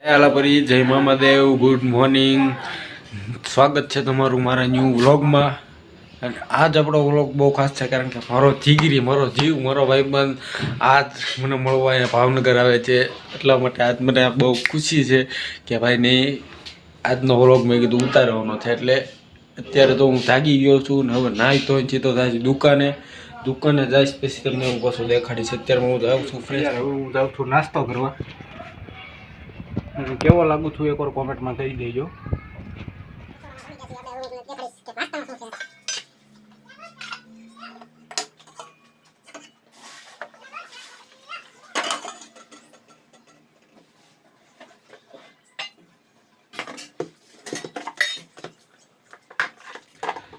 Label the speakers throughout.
Speaker 1: આલાપરી જય Mamadev, good morning. સ્વાગત છે તમારું મારા ન્યૂ વ્લોગમાં. અને આજ આપણો વ્લોગ બહુ ખાસ છે કારણ કે મારો જીગરી, મારો જીવ, મારો ભાઈબંધ આજ મને મળવા અહીંયા ભાવનગર આવે છે. એટલા માટે આજ મને બહુ ખુશી છે કે ભાઈ નહીં આજનો વ્લોગ મેં કીધું ઉતારવાનો છે. એટલે અત્યારે તો હું જાગી ગયો છું ને હવે નાહી તો સીધો થાય દુકાને જઈશ પછી તમને હું પાછું દેખાડીશ. અત્યારમાં હું જાઉં છું ફ્રેશ, હવે હું જાઉં છું નાસ્તો કરવા. કેવો લાગુ છું એકવાર કોમેન્ટમાં કહી દેજો.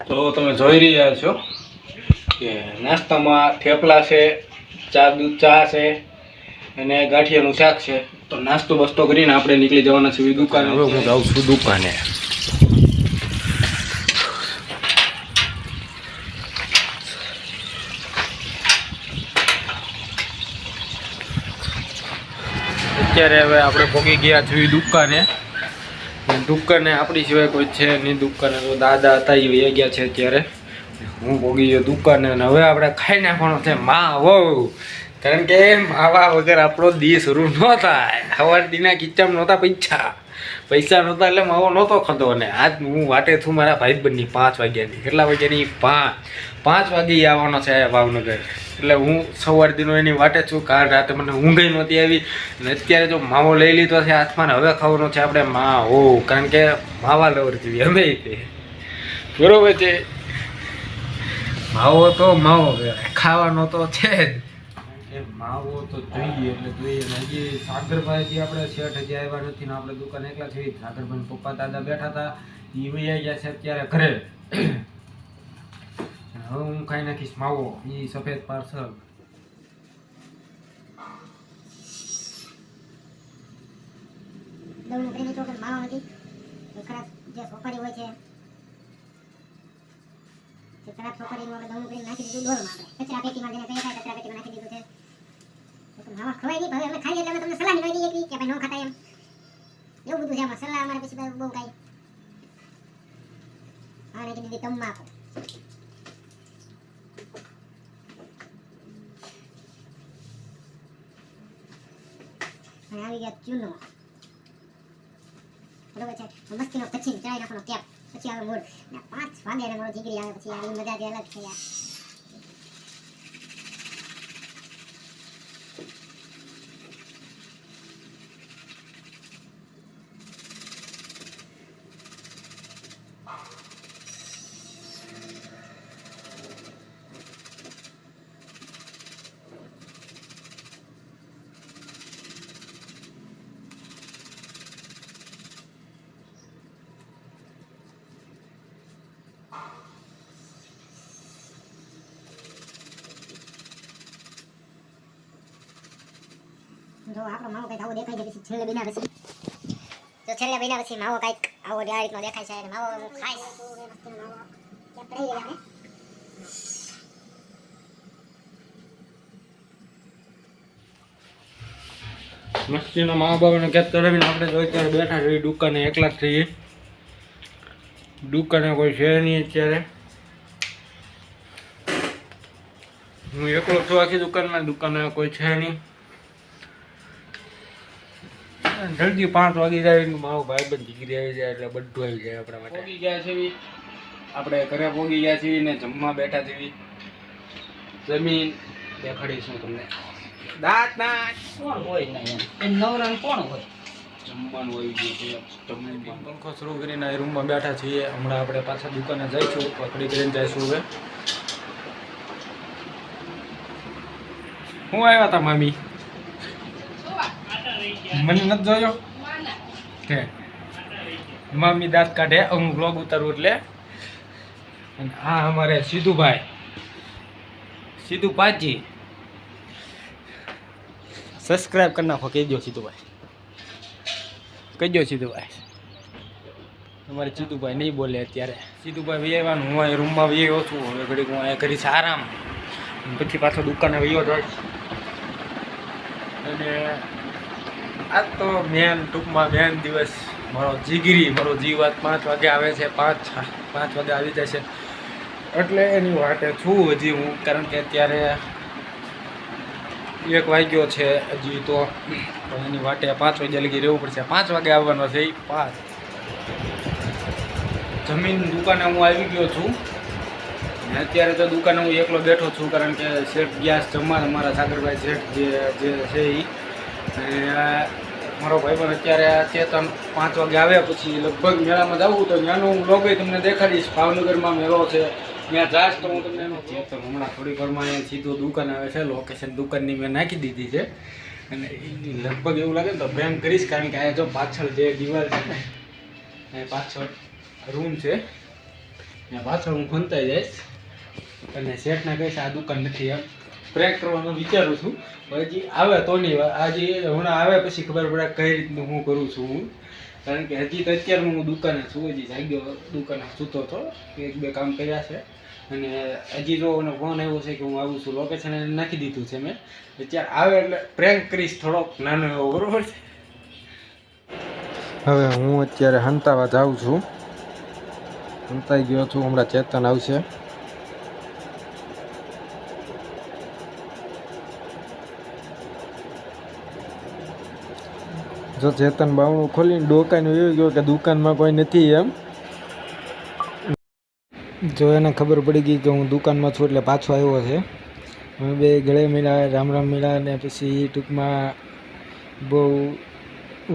Speaker 1: તો તમે જોઈ રહ્યા છો કે નાસ્તામાં થેપલા છે, ચા છે અને ગાંઠિયાનું શાક છે. તો નાસ્તો બસ્તો કરીને આપણે નીકળી જવાના છીએ દુકાને. હવે હું જાઉં છું દુકાને. અત્યારે હવે આપણે પહોંચી ગયા છીએ દુકાને. આપણી સિવાય કોઈ છે નહીં દુકાને. તો દાદા હતા એ વહી ગયા છે અત્યારે. હું પહોંચી ગયો દુકાને અને હવે આપણે ખાઈ નાખવાનો છે માવો. કારણ કે માવા વગર આપણો દી શરૂ ન થાય. સવાર દીના કિચ્ચામાં નહોતા પૈસા નહોતા એટલે માવો નહોતો ખાતો. અને આજ હું વાટે છું મારા ભાઈબંધની 5 વાગ્યાની. કેટલા વાગ્યાની? 5 વાગે આવવાનો છે ભાવનગર. એટલે હું સવાર દીનો એની વાટે છું. કાલ રાતે મને ઊંઘ નહોતી આવી અને અત્યારે જો માવો લઈ લીધો છે હાથમાં. હવે ખાવાનો છે આપણે માવો. કારણ કે માવા લવર જેવી અમે તે બરોબર છે. માવો તો માવો ખાવાનો તો છે જ. માવો તો જોઈએ એટલે જોઈએ. હજી સાગરભાઈથી આપણે શેઠ હજી આવ્યા નથી ને આપણે દુકાન એકલા છે. સાગરભાઈ પપ્પા દાદા બેઠા હતા એ વહી ગયા છે અત્યારે ઘરે. હવે હું ખાઈ નાખીશ માવો. એ સફેદ પાર્સલ
Speaker 2: ખરાબ સોપારીનું આપણે દવનું કરીને નાખી દીધું ડોલમાં. આપણે કચરા પેટીમાં જેને કહે કચરા પેટીમાં નાખી દીધું છે. તો માવા ખવાય નહીં. હવે અમે ખાઈ એટલે અમે તમને સલાહ નહીં દઈએ કે ભાઈ ન ખાતા એમ. એવું બધું છે આમાં. સલાહ અમારે પછી બહુ કાંઈ હા નાખી દીધી તમાકુ. અને આવી ગયા ચૂનો. બરોબર છે. મસ્તીનો પછી ચડાવી નાખવાનો કેપ. પછી આવે મૂળ. 5 વાગે મારો જીગરી આવે પછી આવી મજા જે અલગ છે યાર. જો આપણો માવો કંઈક આવો દેખાય છે. પછી છેલ્લે મહિના પછી માવો કંઈક આવો આ રીતનો દેખાય છે. અને માવો હું ખાઈશ.
Speaker 1: મસ્તીનો મા બાપને કેપ ચડાવીને આપણે જો અત્યારે બેઠા છીએ દુકાને. એકલા જ થઈએ. દુકાને કોઈ છે નહીં અત્યારે. હું એકલો છું આખી દુકાને કોઈ છે નહીં. જલ્દી 5 વાગી જાય. મારો ભાઈબંધ દીકરી આવી જાય એટલે બધું આવી જાય આપણા માટે. પહોંચી ગયા છે આપણે ઘરે. પહોંચી ગયા છીએ ને જમવા બેઠા છીએ. જમીન દેખાડીશું તમને. દાંત ના કોણ હોય નહીં એમ નવરાણ કોણ હોય. જમવાનું હોય છે. પંખો શરૂ કરીને રૂમમાં બેઠા છીએ. હમણાં આપણે પાછા દુકાને જઈશું. પકડી કરીને જઈશું. હવે હું આવ્યા હતા મામી. મને નથી જોયો કે મામી દાંત કાઢે હું બ્લોગ ઉતારું એટલે. અને આ અમારે સીધુ પાજી સબસ્ક્રાઈબ કરી નાખો. કહેજો સીધુભાઈ. તમારે સીધુભાઈ નહીં બોલે અત્યારે. સીધુભાઈ વૈયાવાનું. હું અહીં રૂમમાં વૈયો છું. હવે ઘડીક હું અહીંયા કરીશ આરામ. પછી પાછો દુકાને વૈયો જાય. અને આ તો મેન ટૂંકમાં મેન દિવસ મારો જીગરી મારો જીવાત 5 વાગે આવે છે. 5 વાગે આવી જાય છે એટલે એની વાટે છું હજી હું, કારણ કે અત્યારે 1 વાગ્યો છે હજી તો એની વાટે 5 વાગ્યા લગી રહેવું પડશે. 5 વાગે આવવાનો છે. 5 જમીન દુકાને હું આવી ગયો છું ને અત્યારે તો દુકાને હું એકલો બેઠો છું, કારણ કે શેઠ ગેસ જમવા મારા સાગરભાઈ શેઠ જે છે એ અને મારો ભાઈ પણ અત્યારે ચેતન 5 વાગે આવ્યા પછી લગભગ મેળામાં જવું તો ત્યાંનું હું લોગો તમને દેખાડીશ. ભાવનગરમાં મેળો છે ત્યાં જાશ તો હું તમને એનો ચેતન હમણાં થોડીક વારમાં અહીંયા સીધો દુકાન આવે છે. લોકેશન દુકાનની મેં નાખી દીધી છે અને લગભગ એવું લાગે ને તો પ્રેમ કરીશ, કારણ કે અહીંયા જો પાછળ જે દિવાલ છે ને એ પાછળ રૂમ છે ત્યાં પાછળ હું ખંતાઈ જઈશ અને શેઠને કહીશ આ દુકાન નથી એમ પ્રેક કરવાનો વિચારું છું. હજી આવે તો નહીં, આજે હમણાં આવે પછી ખબર પડે કઈ રીતનું હું કરું છું હું, કારણ કે હજી તો અત્યારમાં હું દુકાને છું. હજી જાગ્યો દુકાને સૂતો હતો, 1-2 કામ કર્યા છે અને હજી જો મને ફોન આવ્યો છે કે હું આવું છું. લોકેશન એને નાખી દીધું છે મેં. અત્યારે આવે એટલે પ્રેન્ક કરીશ થોડોક નાનો એવો, બરોબર છે. હવે હું અત્યારે હંતાવા જાઉં છું, હંતાઈ ગયો છું. હમણાં ચેતન આવશે. જો ચેતન બાવણું ખોલીને ડોકાને એવી ગયો કે દુકાનમાં કોઈ નથી એમ. જો એને ખબર પડી ગઈ કે હું દુકાનમાં છું એટલે પાછો આવ્યો છે. અમે બે ગળે મળ્યા, રામ રામ મળ્યા અને પછી ટૂંકમાં બહુ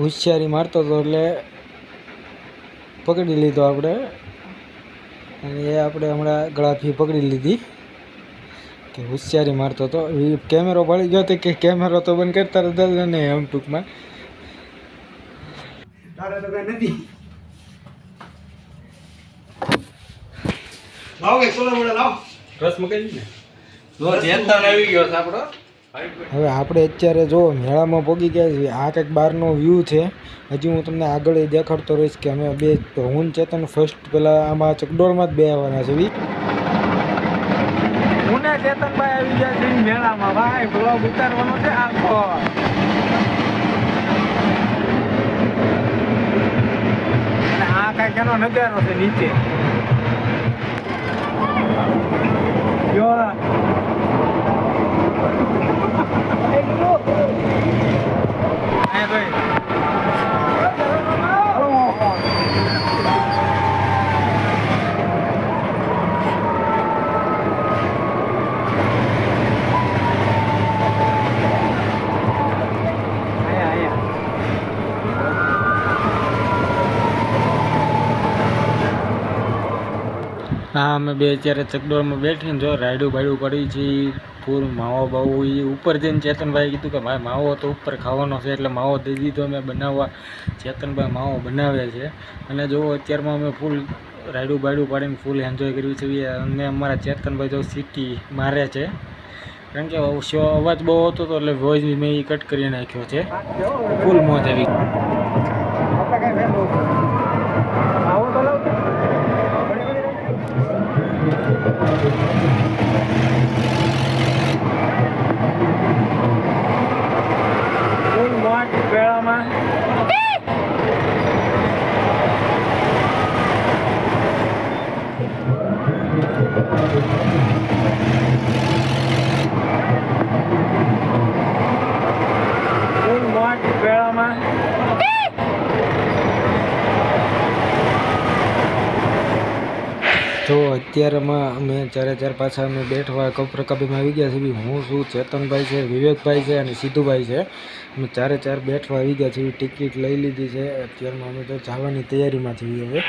Speaker 1: હોશિયારી મારતો હતો એટલે પકડી લીધો આપણે અને એ આપણે હમણાં ગળાથી પકડી લીધી કે હોશિયારી મારતો હતો. કેમેરો પડી ગયો હતો કે કેમેરો તો બંધ કરતા હતા ને એમ ટૂંકમાં તારે તો કઈ નથી. લાવો કે સોલા મોડા લાવો રસ મકાઈ ને જો ચેતન આવી ગયો છે આપણો. હવે આપણે અત્યારે જો મેળામાં પહોંચી ગયા છીએ. આ કંઈક બહારનો વ્યૂ છે. હજી હું તમને આગળ દેખાડતો રહીશ કે અમે બે હું ચેતન ફર્સ્ટ પહેલાં આમાં ચકડોળમાં જ બે આવવાના છે. હું ને ચેતનભાઈ આવી ગયા છે મેળામાં. ભાઈ બ્લોગ ઉતારવાનો છે આખો. આ કાંઈક એનો નજારો છે નીચે. જો હા અમે બે અત્યારે ચકડોળમાં બેઠીને જો રાયડું બાયડું કરી છે. ફૂલ માવો બાવો એ ઉપર જઈને ચેતનભાઈ કીધું કે ભાઈ માવો તો ઉપર ખાવાનો છે એટલે માવો દઈ દીધો અમે બનાવવા. ચેતનભાઈ માવો બનાવે છે અને જો અત્યારમાં અમે ફૂલ રાયડું બાયડું પાડીને ફૂલ એન્જોય કર્યું છે. અને અમારા ચેતનભાઈ જો સિટી મારે છે, કારણ કે અવાજ બહુ હતો તો એટલે વોઇસ મેં એ કટ કરી નાખ્યો છે. ફૂલ મોજ આવી. તો અત્યારેમાં અમે ચારે પાછા અમે બેઠવા કપરકાબીમાં આવી ગયા છીએ. હું છું, ચેતનભાઈ છે, વિવેકભાઈ છે અને સિદ્ધુભાઈ છે. અમે ચારે બેઠવા આવી ગયા છીએ. ટિકિટ લઈ લીધી છે. અત્યારમાં અમે તો જવાની તૈયારીમાં છીએ. હવે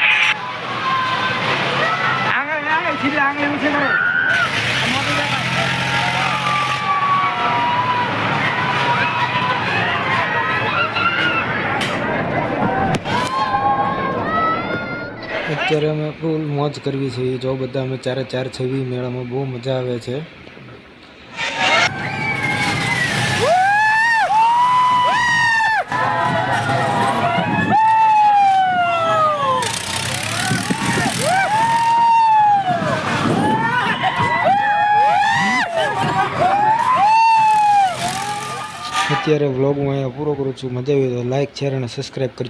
Speaker 1: અત્યારે અમે ફૂલ મોજ કરવી છે. જો બધા અમે ચારે છવી મેળામાં બહુ મજા આવે છે. અત્યારે વ્લોગ હું અહીંયા પૂરો કરું છું. મજા આવી તો લાઇક શેર અને સબસ્ક્રાઈબ કરજો.